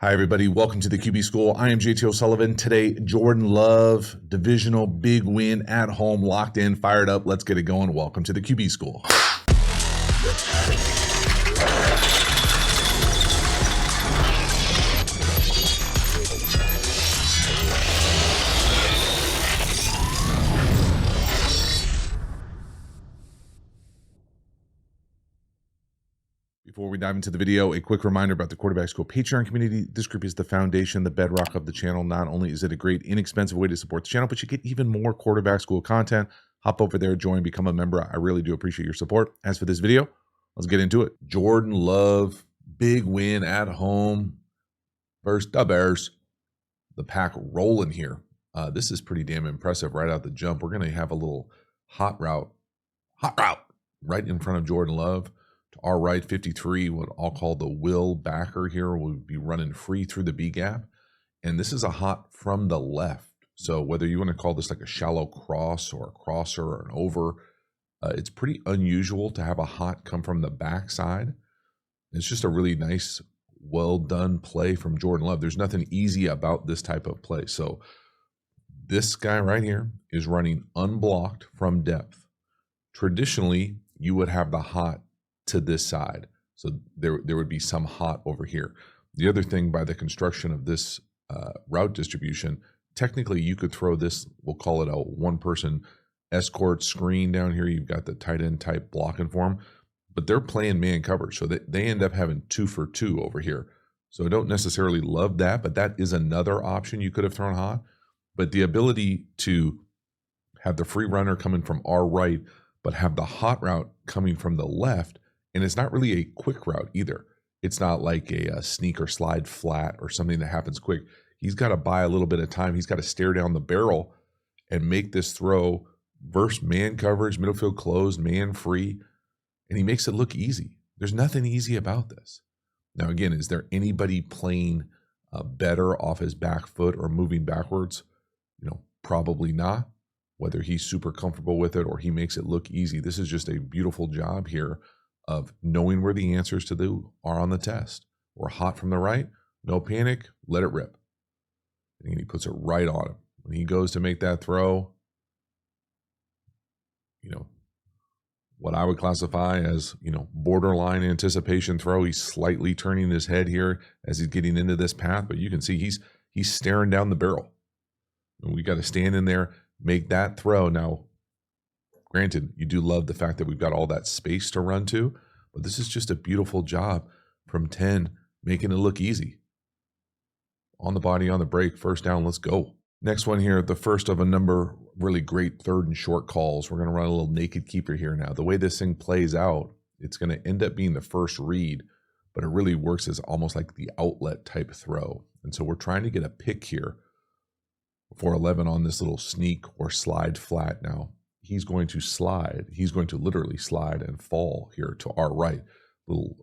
Hi, everybody. Welcome to the QB School. I am JT O'Sullivan. Today, Jordan Love, divisional big win at home, locked in, fired up. Let's get it going. Welcome to the QB School. Before we dive into the video, a quick reminder about the Quarterback School Patreon community. This group is the foundation, the bedrock of the channel. Not only is it a great, inexpensive way to support the channel, but you get even more Quarterback School content. Hop over there, join, become a member. I really do appreciate your support. As for this video, let's get into it. Jordan Love, big win at home versus the Bears. The pack rolling here. This is pretty damn impressive right out the jump. We're going to have a little hot route right in front of Jordan Love. To our right, 53, what I'll call the will backer here, will be running free through the B gap. And this is a hot from the left. So whether you want to call this like a shallow cross or a crosser or an over, it's pretty unusual to have a hot come from the backside. It's just a really nice, well done play from Jordan Love. There's nothing easy about this type of play. So this guy right here is running unblocked from depth. Traditionally, you would have the hot to this side. So there would be some hot over here. The other thing, by the construction of this route distribution, technically you could throw this, we'll call it a one-person escort screen down here. You've got the tight end type blocking for them, but they're playing man coverage. So they end up having 2 for 2 over here. So I don't necessarily love that, but that is another option you could have thrown hot. But the ability to have the free runner coming from our right, but have the hot route coming from the left, and it's not really a quick route either. It's not like a sneak or slide flat or something that happens quick. He's got to buy a little bit of time. He's got to stare down the barrel and make this throw versus man coverage, middle field closed, man free, and he makes it look easy. There's nothing easy about this. Now, again, is there anybody playing better off his back foot or moving backwards? Probably not. Whether he's super comfortable with it or he makes it look easy, this is just a beautiful job here of knowing where the answers to are on the test. We're hot from the right, no panic, let it rip. And he puts it right on him. When he goes to make that throw, what I would classify as, borderline anticipation throw. He's slightly turning his head here as he's getting into this path, but you can see he's staring down the barrel. And we got to stand in there, make that throw. Now, granted, you do love the fact that we've got all that space to run to, but this is just a beautiful job from 10, making it look easy. On the body, on the break, first down, let's go. Next one here, the first of a number really great third and short calls. We're going to run a little naked keeper here now. The way this thing plays out, it's going to end up being the first read, but it really works as almost like the outlet type throw. And so we're trying to get a pick here for 11 on this little sneak or slide flat. Now, he's going to slide. He's going to literally slide and fall here to our right. Little,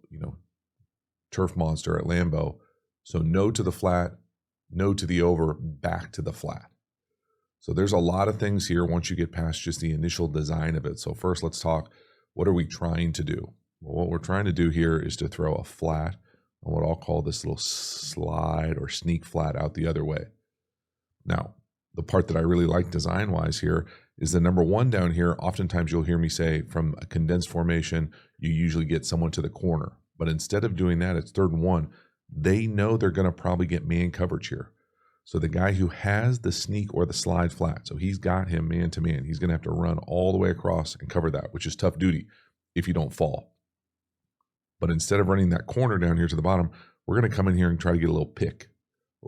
turf monster at Lambeau. So no to the flat, no to the over, back to the flat. So there's a lot of things here once you get past just the initial design of it. So first, let's talk, what are we trying to do? Well, what we're trying to do here is to throw a flat on what I'll call this little slide or sneak flat out the other way. Now, the part that I really like design-wise here is the number 1 down here. Oftentimes you'll hear me say from a condensed formation, you usually get someone to the corner. But instead of doing that, it's 3rd and 1. They know they're going to probably get man coverage here. So the guy who has the sneak or the slide flat, so he's got him man to man, he's going to have to run all the way across and cover that, which is tough duty if you don't fall. But instead of running that corner down here to the bottom, we're going to come in here and try to get a little pick, a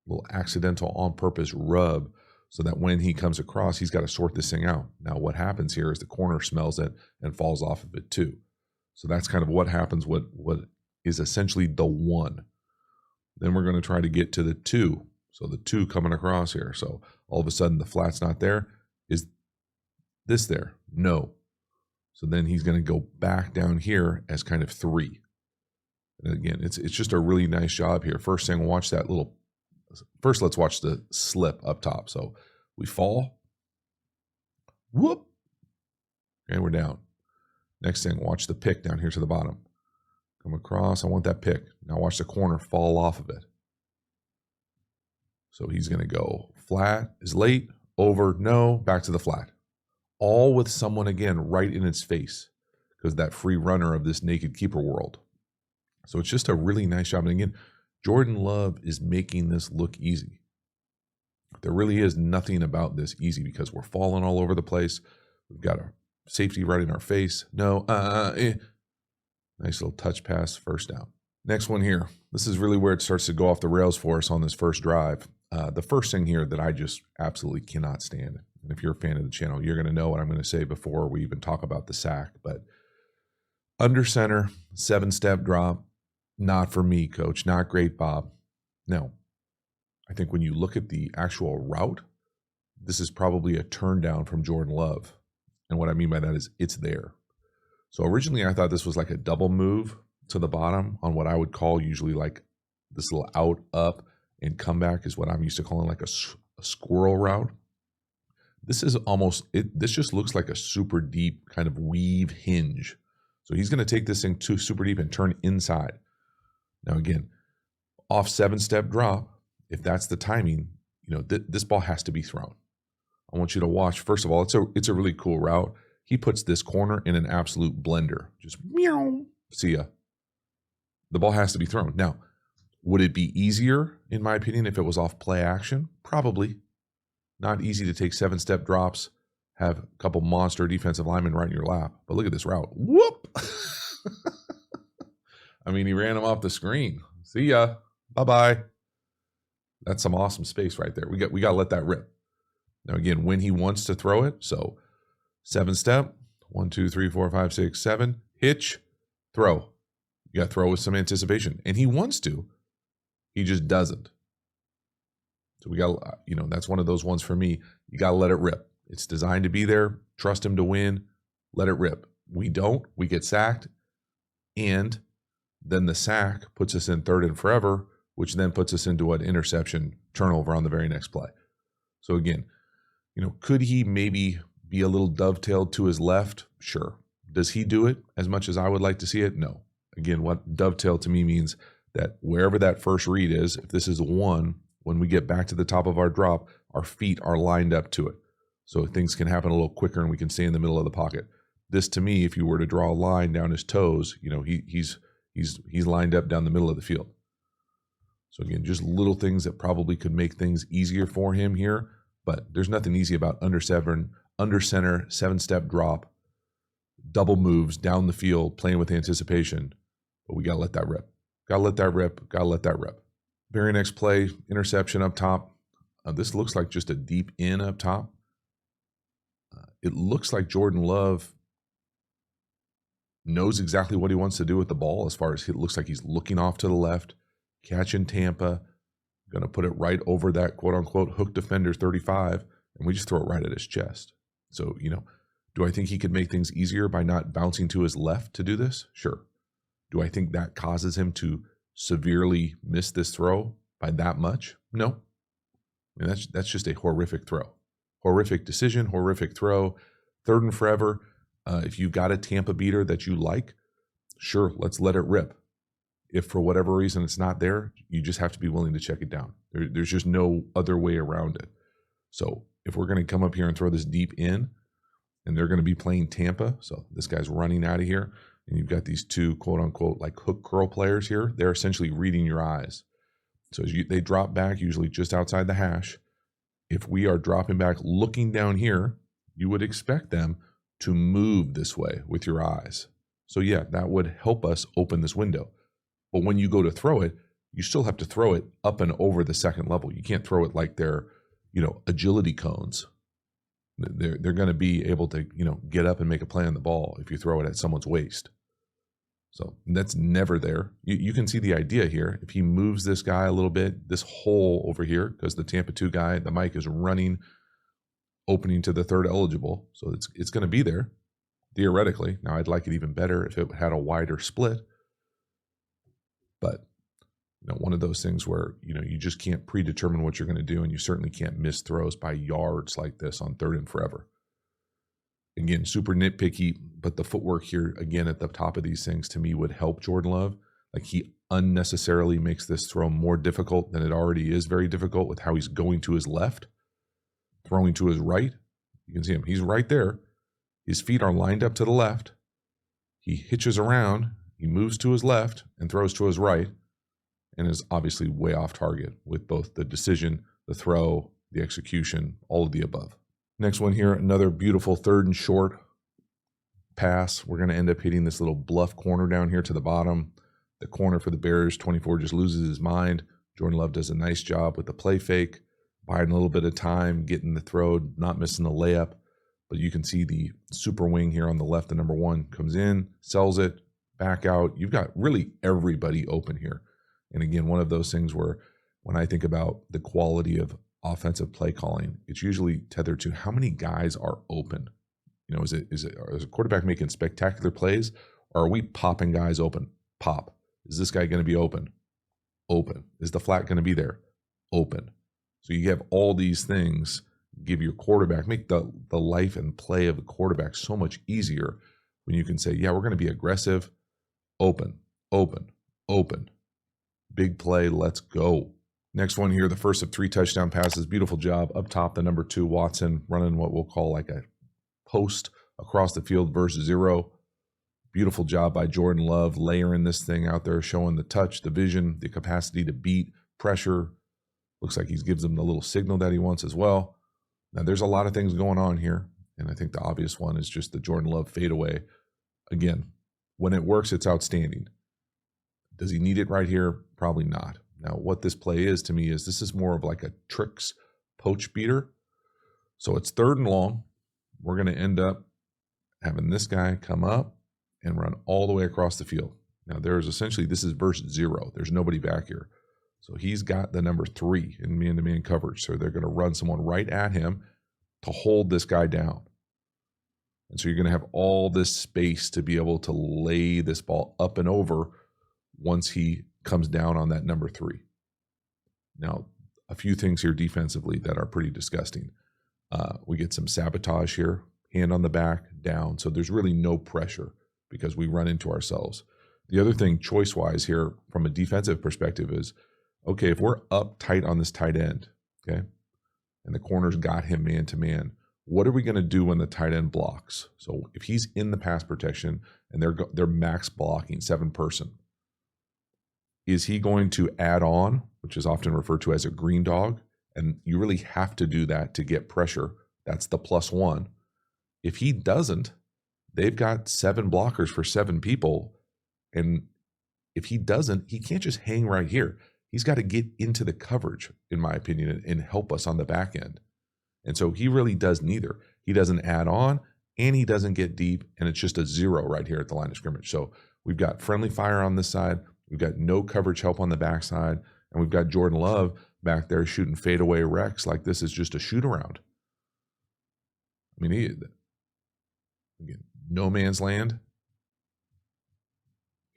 little accidental on purpose rub, so that when he comes across, he's got to sort this thing out. Now, what happens here is the corner smells it and falls off of it too. So that's kind of what happens, what is essentially the 1. Then we're going to try to get to the 2. So the 2 coming across here. So all of a sudden the flat's not there. Is this there? No. So then he's going to go back down here as kind of 3. And again, it's just a really nice job here. First thing, watch that little. First, let's watch the slip up top. So we fall. Whoop. And we're down. Next thing, watch the pick down here to the bottom. Come across. I want that pick. Now watch the corner fall off of it. So he's going to go flat is late, over, no, back to the flat. All with someone, again, right in its face, because that free runner of this naked keeper world. So it's just a really nice job. And again, Jordan Love is making this look easy. There really is nothing about this easy because we're falling all over the place. We've got a safety right in our face. No, Nice little touch pass, first down. Next one here. This is really where it starts to go off the rails for us on this first drive. The first thing here that I just absolutely cannot stand, and if you're a fan of the channel, you're going to know what I'm going to say before we even talk about the sack, but under center, 7-step drop, not for me, coach. Not great, Bob. No. I think when you look at the actual route, this is probably a turn down from Jordan Love. And what I mean by that is it's there. So originally I thought this was like a double move to the bottom on what I would call usually like this little out, up, and comeback is what I'm used to calling like a squirrel route. This is almost, this just looks like a super deep kind of weave hinge. So he's going to take this thing to super deep and turn inside. Now again, off 7-step drop, if that's the timing, this ball has to be thrown. I want you to watch. First of all, it's a really cool route. He puts this corner in an absolute blender. Just meow. See ya. The ball has to be thrown. Now, would it be easier, in my opinion, if it was off play action? Probably. Not easy to take 7-step drops, have a couple monster defensive linemen right in your lap. But look at this route. Whoop! I mean, he ran him off the screen. See ya. Bye-bye. That's some awesome space right there. We got to let that rip. Now, again, when he wants to throw it, so 7-step, 1, 2, 3, 4, 5, 6, 7, hitch, throw. You got to throw with some anticipation. And he wants to. He just doesn't. So we got, that's one of those ones for me. You got to let it rip. It's designed to be there. Trust him to win. Let it rip. We don't. We get sacked. And then the sack puts us in 3rd and forever, which then puts us into an interception turnover on the very next play. So again, could he maybe be a little dovetailed to his left? Sure. Does he do it as much as I would like to see it? No. Again, what dovetail to me means that wherever that first read is, if this is a 1, when we get back to the top of our drop, our feet are lined up to it. So things can happen a little quicker and we can stay in the middle of the pocket. This to me, if you were to draw a line down his toes, he's lined up down the middle of the field. So again, just little things that probably could make things easier for him here, but there's nothing easy about under center, 7-step drop, double moves down the field, playing with anticipation, but we got to let that rip. Got to let that rip. Got to let that rip. Very next play, interception up top. This looks like just a deep in up top. It looks like Jordan Love knows exactly what he wants to do with the ball as far as it looks like he's looking off to the left, catching Tampa, going to put it right over that quote-unquote hook defender's 35, and we just throw it right at his chest. So, do I think he could make things easier by not bouncing to his left to do this? Sure. Do I think that causes him to severely miss this throw by that much? No. I mean, that's just a horrific throw. Horrific decision, horrific throw. 3rd and forever. If you've got a Tampa beater that you like, sure, let's let it rip. If for whatever reason it's not there, you just have to be willing to check it down. There's just no other way around it. So if we're going to come up here and throw this deep in, and they're going to be playing Tampa, so this guy's running out of here, and you've got these two quote-unquote like hook curl players here, they're essentially reading your eyes. So as they drop back, usually just outside the hash. If we are dropping back looking down here, you would expect them to move this way with your eyes. So yeah, that would help us open this window. But when you go to throw it, you still have to throw it up and over the second level. You can't throw it like they're, agility cones. They're going to be able to, get up and make a play on the ball if you throw it at someone's waist. So that's never there. You can see the idea here. If he moves this guy a little bit, this hole over here, because the Tampa 2 guy, the mic is running, opening to the 3rd eligible. So it's going to be there, theoretically. Now, I'd like it even better if it had a wider split. But, one of those things where, you just can't predetermine what you're going to do, and you certainly can't miss throws by yards like this on 3rd and forever. Again, super nitpicky, but the footwork here, again, at the top of these things, to me, would help Jordan Love. Like he unnecessarily makes this throw more difficult than it already is very difficult with how he's going to his left, throwing to his right. You can see him. He's right there. His feet are lined up to the left. He hitches around. He moves to his left and throws to his right, and is obviously way off target with both the decision, the throw, the execution, all of the above. Next one here, another beautiful 3rd and short pass. We're going to end up hitting this little bluff corner down here to the bottom. The corner for the Bears, 24 just loses his mind. Jordan Love does a nice job with the play fake, buying a little bit of time, getting the throw, not missing the layup. But you can see the super wing here on the left, the number 1 comes in, sells it, back out. You've got really everybody open here. And again, one of those things where when I think about the quality of offensive play calling, it's usually tethered to how many guys are open. You know, is a quarterback making spectacular plays, or are we popping guys open? Pop. Is this guy going to be open? Open. Is the flat going to be there? Open. So you have all these things give your quarterback, make the life and play of the quarterback so much easier when you can say, yeah, we're going to be aggressive, open, open, open. Big play, let's go. Next one here, the first of 3 touchdown passes. Beautiful job. Up top, the number 2, Watson, running what we'll call like a post across the field versus 0. Beautiful job by Jordan Love, layering this thing out there, showing the touch, the vision, the capacity to beat, pressure. Looks like he gives them the little signal that he wants as well. Now, there's a lot of things going on here, and I think the obvious one is just the Jordan Love fadeaway. Again, when it works, it's outstanding. Does he need it right here? Probably not. Now, what this play is to me is this is more of like a tricks poach beater. So it's 3rd and long. We're going to end up having this guy come up and run all the way across the field. Now, there's essentially, this is versus 0. There's nobody back here. So he's got the number 3 in man-to-man coverage. So they're going to run someone right at him to hold this guy down. And so you're going to have all this space to be able to lay this ball up and over once he comes down on that number 3. Now, a few things here defensively that are pretty disgusting. We get some sabotage here, hand on the back, down. So there's really no pressure because we run into ourselves. The other thing choice-wise here from a defensive perspective is, okay, if we're up tight on this tight end, okay, and the corner's got him man-to-man, what are we going to do when the tight end blocks? So if he's in the pass protection and they're max blocking 7-person, is he going to add on, which is often referred to as a green dog? And you really have to do that to get pressure. That's the +1. If he doesn't, they've got 7 blockers for 7 people. And if he doesn't, he can't just hang right here. He's got to get into the coverage, in my opinion, and help us on the back end. And so he really does neither. He doesn't add on, and he doesn't get deep, and it's just a 0 right here at the line of scrimmage. So we've got friendly fire on this side. We've got no coverage help on the backside, and we've got Jordan Love back there shooting fadeaway wrecks like this is just a shoot-around. I mean, again, no man's land.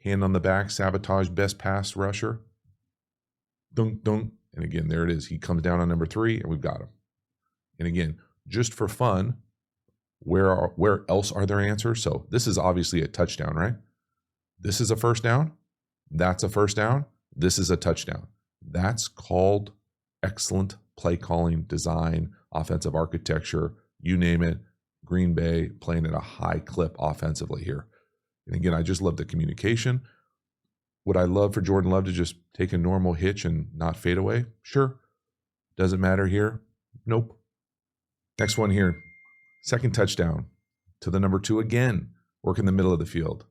Hand on the back, sabotage, best pass rusher. Dunk, dunk. And again, there it is. He comes down on number 3, and we've got him. And again, just for fun, where else are there answers? So this is obviously a touchdown, right? This is a first down. That's a first down. This is a touchdown. That's called excellent play calling, design, offensive architecture, you name it. Green Bay playing at a high clip offensively here. And again, I just love the communication. Would I love for Jordan Love to just take a normal hitch and not fade away? Sure. Does it matter here? Nope. Next one here. Second touchdown to the number 2 again. Work in the middle of the field.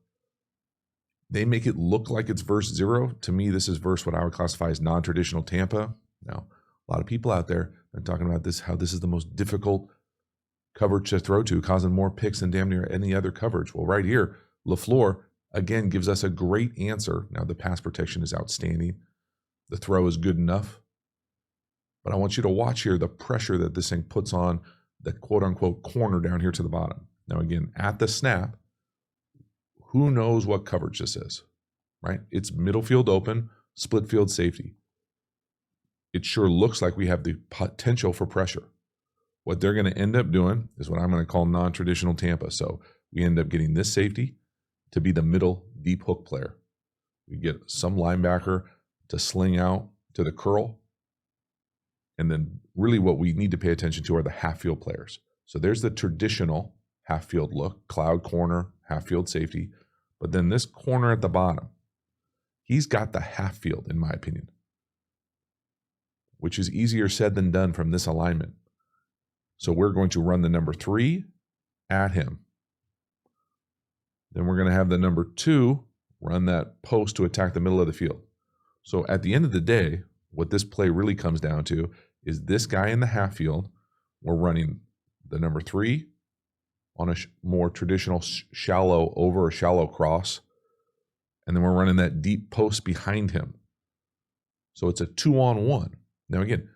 They make it look like it's verse 0. To me, this is verse what I would classify as non-traditional Tampa. Now, a lot of people out there are talking about this, how this is the most difficult coverage to throw to, causing more picks than damn near any other coverage. Well, right here, LaFleur, again, gives us a great answer. Now, the pass protection is outstanding. The throw is good enough. But I want you to watch here the pressure that this thing puts on the quote-unquote corner down here to the bottom. Now, again, at the snap, who knows what coverage this is, right? It's middle field open, split field safety. It sure looks like we have the potential for pressure. What they're going to end up doing is what I'm going to call non-traditional Tampa. So we end up getting this safety to be the middle deep hook player. We get some linebacker to sling out to the curl. And then really what we need to pay attention to are the half field players. So there's the traditional half field look, cloud corner, half field safety. But then this corner at the bottom, he's got the half field, in my opinion, which is easier said than done from this alignment. So we're going to run the number 3 at him. Then we're going to have the number 2 run that post to attack the middle of the field. So at the end of the day, what this play really comes down to is this guy in the half field, we're running the number 3 on a more traditional shallow over or shallow cross. And then we're running that deep post behind him. So it's a 2-on-1. Now again,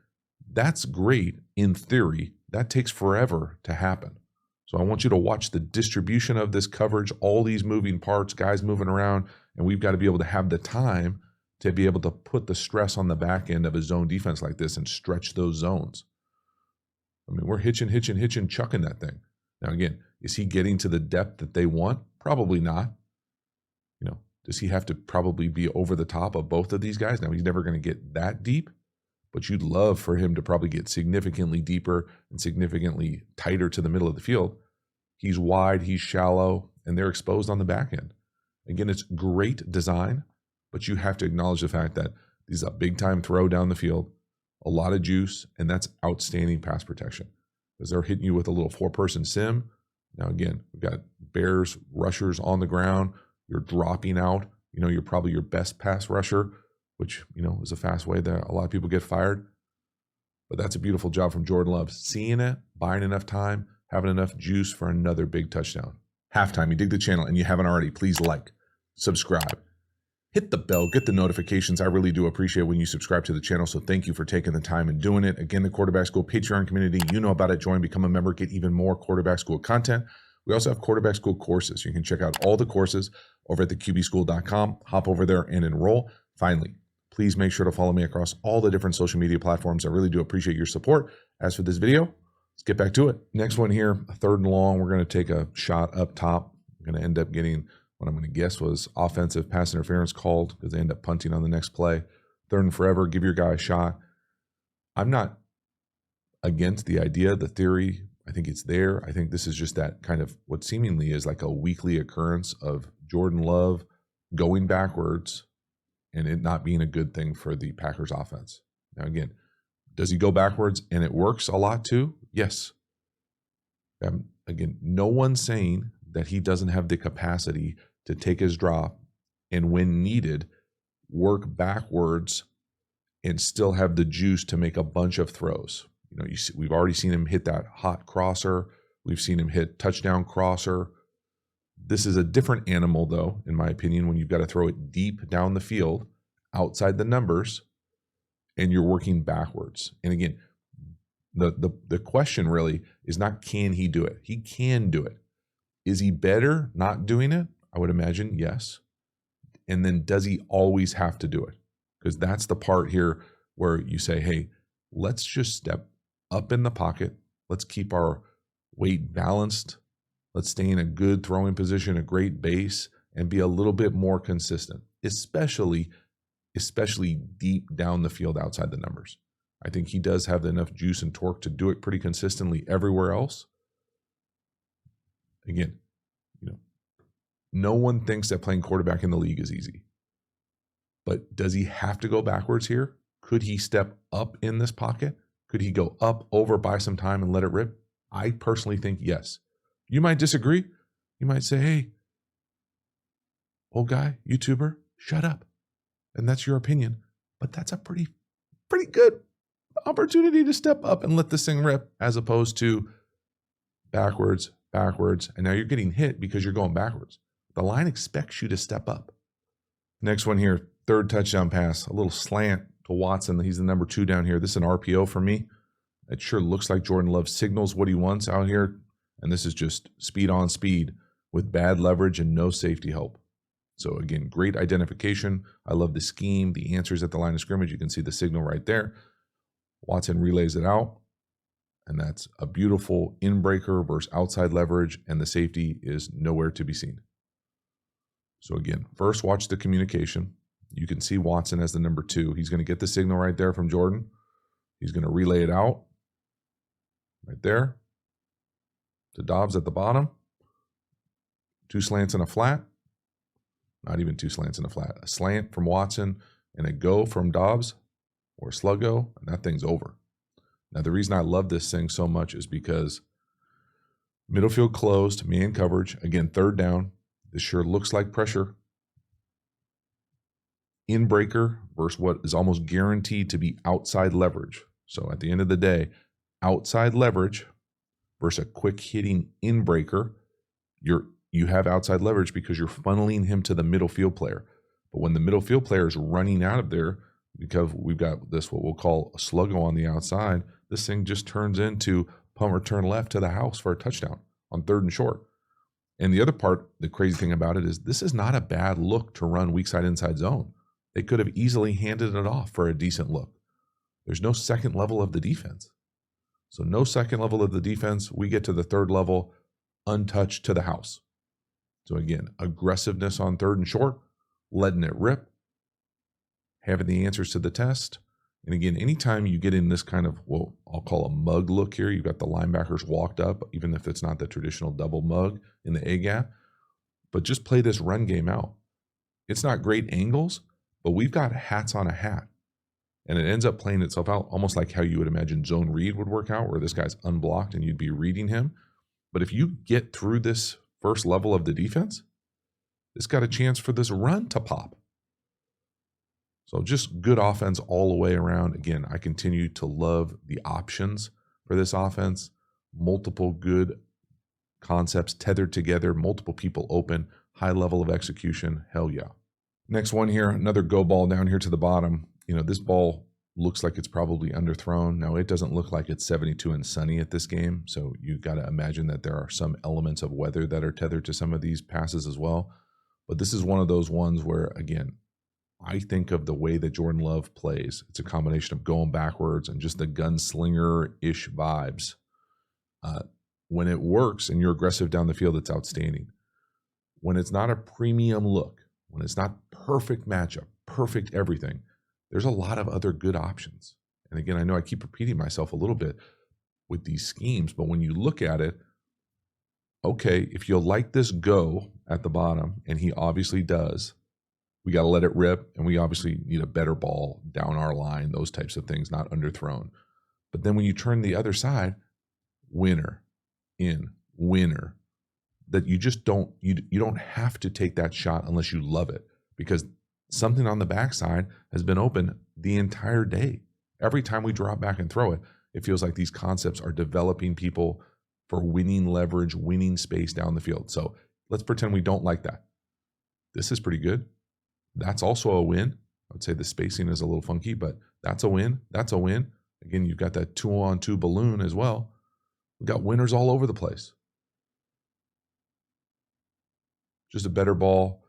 that's great in theory. That takes forever to happen. So I want you to watch the distribution of this coverage, all these moving parts, guys moving around, and we've got to be able to have the time to be able to put the stress on the back end of a zone defense like this and stretch those zones. I mean, we're hitching, chucking that thing. Now again, is he getting to the depth that they want? Probably not. You know, does he have to probably be over the top of both of these guys? Now he's never going to get that deep, but you'd love for him to probably get significantly deeper and significantly tighter to the middle of the field. He's wide, he's shallow, and they're exposed on the back end. Again, it's great design, but you have to acknowledge the fact that this is a big-time throw down the field, a lot of juice, and that's outstanding pass protection because they're hitting you with a little 4-person sim. Now, again, we've got Bears rushers on the ground. You're dropping out. You know, you're probably your best pass rusher, which, you know, is a fast way that a lot of people get fired. But that's a beautiful job from Jordan Love. Seeing it, buying enough time, having enough juice for another big touchdown. Halftime, you dig the channel and you haven't already, please like, subscribe, hit the bell, get the notifications. I really do appreciate when you subscribe to the channel, so thank you for taking the time and doing it. Again, the Quarterback School Patreon community, you know about it. Join, become a member, get even more Quarterback School content. We also have Quarterback School courses. You can check out all the courses over at thecubschool.com. Hop over there and enroll. Finally, please make sure to follow me across all the different social media platforms. I really do appreciate your support. As for this video, let's get back to it. Next one here, 3rd and long. We're going to take a shot up top. We're going to end up getting what I'm going to guess was offensive pass interference called because they end up punting on the next play. 3rd and forever, give your guy a shot. I'm not against the idea, the theory. I think it's there. I think this is just that kind of what seemingly is like a weekly occurrence of Jordan Love going backwards and it not being a good thing for the Packers offense. Now, again, does he go backwards and it works a lot too? Yes. Again, no one's saying that he doesn't have the capacity to take his drop and when needed, work backwards and still have the juice to make a bunch of throws. You know, we've already seen him hit that hot crosser. We've seen him hit touchdown crosser. This is a different animal, though, in my opinion, when you've got to throw it deep down the field, outside the numbers, and you're working backwards. And again, the question really is not can he do it? He can do it. Is he better not doing it? I would imagine yes. And then does he always have to do it? Because that's the part here where you say, hey, let's just step up in the pocket. Let's keep our weight balanced. Let's stay in a good throwing position, a great base, and be a little bit more consistent, especially deep down the field outside the numbers. I think he does have enough juice and torque to do it pretty consistently everywhere else. Again, you know, no one thinks that playing quarterback in the league is easy. But does he have to go backwards here? Could he step up in this pocket? Could he go up, over, buy some time, and let it rip? I personally think yes. You might disagree. You might say, hey, old guy, YouTuber, shut up. And that's your opinion. But that's a pretty good opportunity to step up and let this thing rip as opposed to backwards, and now you're getting hit because you're going backwards. The line expects you to step up. Next one here, 3rd touchdown pass, a little slant to Watson. He's the number 2 down here. This is an RPO for me. It sure looks like Jordan Love signals what he wants out here. And this is just speed on speed with bad leverage and no safety help. So again, great identification. I love the scheme, the answers at the line of scrimmage. You can see the signal right there. Watson relays it out. And that's a beautiful in-breaker versus outside leverage, and the safety is nowhere to be seen. So again, first watch the communication. You can see Watson as the number 2. He's going to get the signal right there from Jordan. He's going to relay it out right there to Dobbs at the bottom. 2 slants and a flat. Not even 2 slants and a flat. A slant from Watson and a go from Dobbs or sluggo, and that thing's over. Now, the reason I love this thing so much is because middle field closed, man coverage. Again, 3rd down. This sure looks like pressure. In breaker versus what is almost guaranteed to be outside leverage. So at the end of the day, outside leverage versus a quick hitting in breaker, you have outside leverage because you're funneling him to the middle field player. But when the middle field player is running out of there, because we've got this, what we'll call a sluggo on the outside, this thing just turns into punt return left to the house for a touchdown on 3rd and short. And the other part, the crazy thing about it is this is not a bad look to run weak side inside zone. They could have easily handed it off for a decent look. There's no second level of the defense. So no second level of the defense. We get to the 3rd level, untouched to the house. So again, aggressiveness on 3rd and short, letting it rip, having the answers to the test. And again, anytime you get in this kind of, well, I'll call a mug look here, you've got the linebackers walked up, even if it's not the traditional double mug in the A gap, but just play this run game out. It's not great angles, but we've got hats on a hat. And it ends up playing itself out almost like how you would imagine zone read would work out, where this guy's unblocked and you'd be reading him. But if you get through this first level of the defense, it's got a chance for this run to pop. So just good offense all the way around. Again, I continue to love the options for this offense. Multiple good concepts tethered together, multiple people open, high level of execution. Hell yeah. Next one here, another go ball down here to the bottom. You know, this ball looks like it's probably underthrown. Now, it doesn't look like it's 72 and sunny at this game, so you got to imagine that there are some elements of weather that are tethered to some of these passes as well. But this is one of those ones where, again, I think of the way that Jordan Love plays. It's a combination of going backwards and just the gunslinger-ish vibes. When it works and you're aggressive down the field, it's outstanding. When it's not a premium look, when it's not perfect matchup, perfect everything, there's a lot of other good options. And again, I know I keep repeating myself a little bit with these schemes, but when you look at it, okay, if you'll like this go at the bottom, and he obviously does, we got to let it rip, and we obviously need a better ball down our line, those types of things, not underthrown. But then when you turn the other side, winner, in, winner, that you just don't, you don't have to take that shot unless you love it, because something on the backside has been open the entire day. Every time we drop back and throw it, it feels like these concepts are developing people for winning leverage, winning space down the field. So let's pretend we don't like that. This is pretty good. That's also a win. I would say the spacing is a little funky, but that's a win. That's a win. Again, you've got that 2-on-2 balloon as well. We've got winners all over the place. Just a better ball,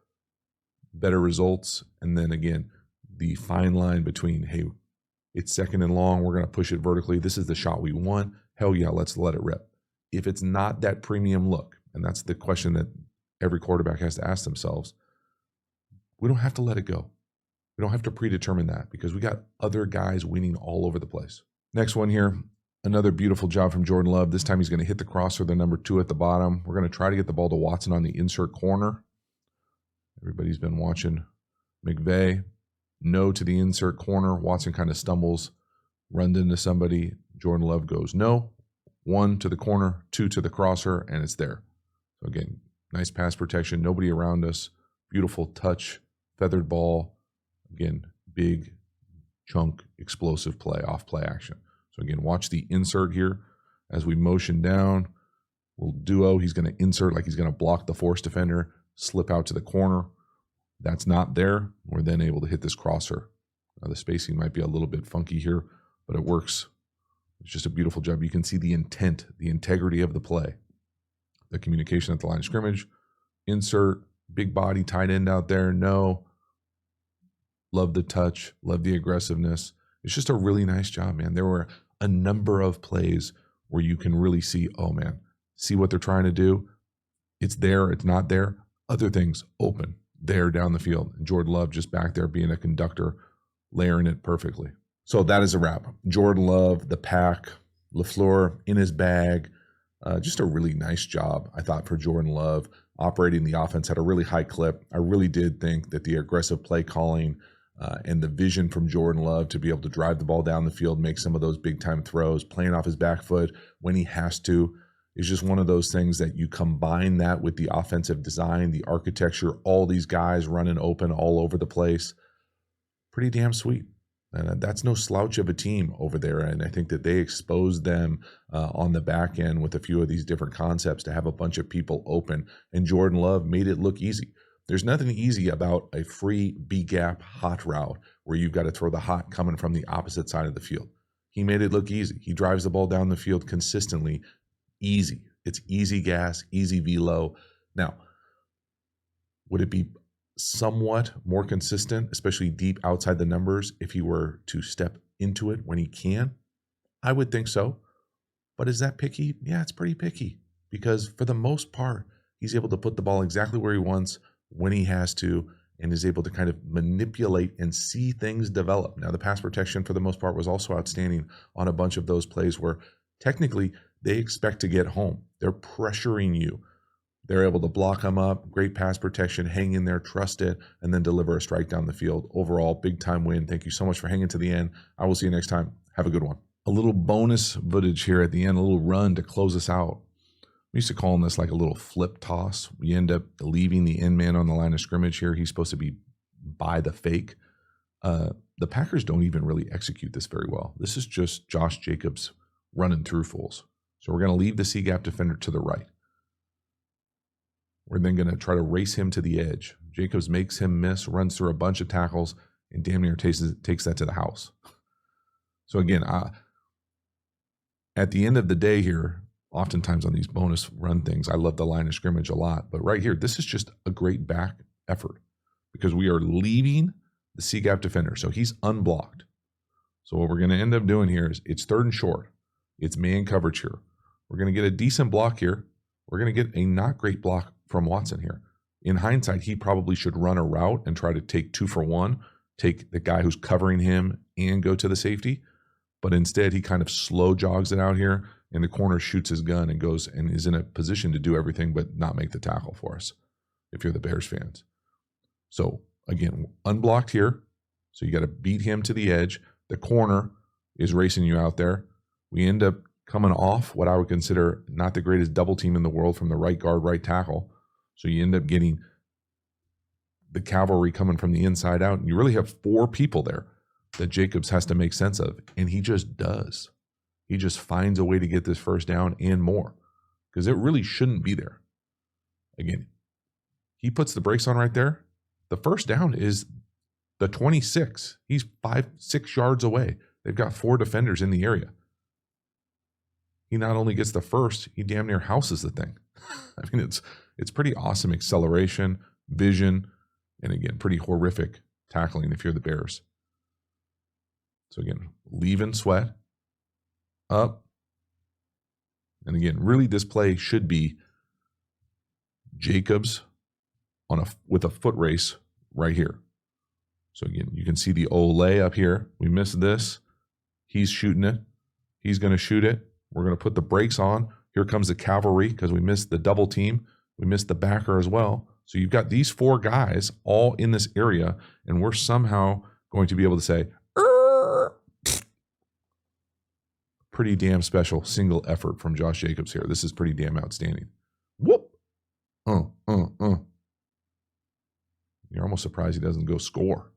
better results. And then again, the fine line between, hey, it's second and long, we're going to push it vertically. This is the shot we want. Hell yeah, let's let it rip. If it's not that premium look, and that's the question that every quarterback has to ask themselves, we don't have to let it go. We don't have to predetermine that because we got other guys winning all over the place. Next one here, another beautiful job from Jordan Love. This time he's going to hit the crosser, the number 2 at the bottom. We're going to try to get the ball to Watson on the insert corner. Everybody's been watching McVay. No to the insert corner. Watson kind of stumbles, runs into somebody. Jordan Love goes no. 1 to the corner, 2 to the crosser, and it's there. So again, nice pass protection. Nobody around us. Beautiful touch, feathered ball. Again, big chunk, explosive play, off play action. So again, watch the insert here as we motion down. We'll duo. He's going to insert like he's going to block the force defender, slip out to the corner. That's not there. We're then able to hit this crosser. Now the spacing might be a little bit funky here, but it works. It's just a beautiful job. You can see the intent, the integrity of the play. The communication at the line of scrimmage. Insert, big body, tight end out there. No. Love the touch. Love the aggressiveness. It's just a really nice job, man. There were a number of plays where you can really see, oh, man, see what they're trying to do. It's there. It's not there. Other things open. there down the field. And Jordan Love just back there being a conductor, layering it perfectly. So that is a wrap. Jordan Love, the pack, LaFleur in his bag. Just a really nice job, I thought, for Jordan Love. Operating the offense at a really high clip. I really did think that the aggressive play calling and the vision from Jordan Love to be able to drive the ball down the field, make some of those big-time throws, playing off his back foot when he has to, is just one of those things that you combine that with the offensive design, the architecture, all these guys running open all over the place. Pretty damn sweet. And that's no slouch of a team over there. And I think that they exposed them on the back end with a few of these different concepts to have a bunch of people open. And Jordan Love made it look easy. There's nothing easy about a free B-gap hot route where you've got to throw the hot coming from the opposite side of the field. He made it look easy. He drives the ball down the field consistently. Easy. It's easy gas, easy velo. Now, would it be somewhat more consistent, especially deep outside the numbers, if he were to step into it when he can? I would think so. But is that picky? Yeah, it's pretty picky, because for the most part, he's able to put the ball exactly where he wants when he has to, and is able to kind of manipulate and see things develop. Now, the pass protection for the most part was also outstanding on a bunch of those plays where technically they expect to get home. They're pressuring you. They're able to block them up, great pass protection, hang in there, trust it, and then deliver a strike down the field. Overall, big-time win. Thank you so much for hanging to the end. I will see you next time. Have a good one. A little bonus footage here at the end, a little run to close us out. We used to call this like a little flip toss. We end up leaving the end man on the line of scrimmage here. He's supposed to be by the fake. The Packers don't even really execute this very well. This is just Josh Jacobs running through fools. So we're going to leave the C-gap defender to the right. We're then going to try to race him to the edge. Jacobs makes him miss, runs through a bunch of tackles, and damn near takes that to the house. So again, at the end of the day here, oftentimes on these bonus run things, I love the line of scrimmage a lot. But right here, this is just a great back effort because we are leaving the C-gap defender. So he's unblocked. So what we're going to end up doing here is it's third and short. It's man coverage here. We're going to get a decent block here. We're going to get a not great block from Watson here. In hindsight, he probably should run a route and try to take 2 for 1, take the guy who's covering him and go to the safety. But instead, he kind of slow jogs it out here, and the corner shoots his gun and goes and is in a position to do everything but not make the tackle for us, if you're the Bears fans. So again, unblocked here. So you got to beat him to the edge. The corner is racing you out there. We end up coming off what I would consider not the greatest double team in the world from the right guard, right tackle. So you end up getting the cavalry coming from the inside out. And you really have 4 people there that Jacobs has to make sense of. And he just does. He just finds a way to get this first down and more, because it really shouldn't be there. Again, he puts the brakes on right there. The first down is the 26. He's 5-6 yards away. They've got 4 defenders in the area. He not only gets the first, he damn near houses the thing. I mean, it's pretty awesome acceleration, vision, and again, pretty horrific tackling if you're the Bears. So again, leaving Sweat up. And again, really this play should be Jacobs with a foot race right here. So again, you can see the Olay up here. We missed this. He's shooting it. He's going to shoot it. We're going to put the brakes on. Here comes the cavalry because we missed the double team. We missed the backer as well. So you've got these 4 guys all in this area, and we're somehow going to be able to say, pretty damn special single effort from Josh Jacobs here. This is pretty damn outstanding. Whoop. You're almost surprised he doesn't go score.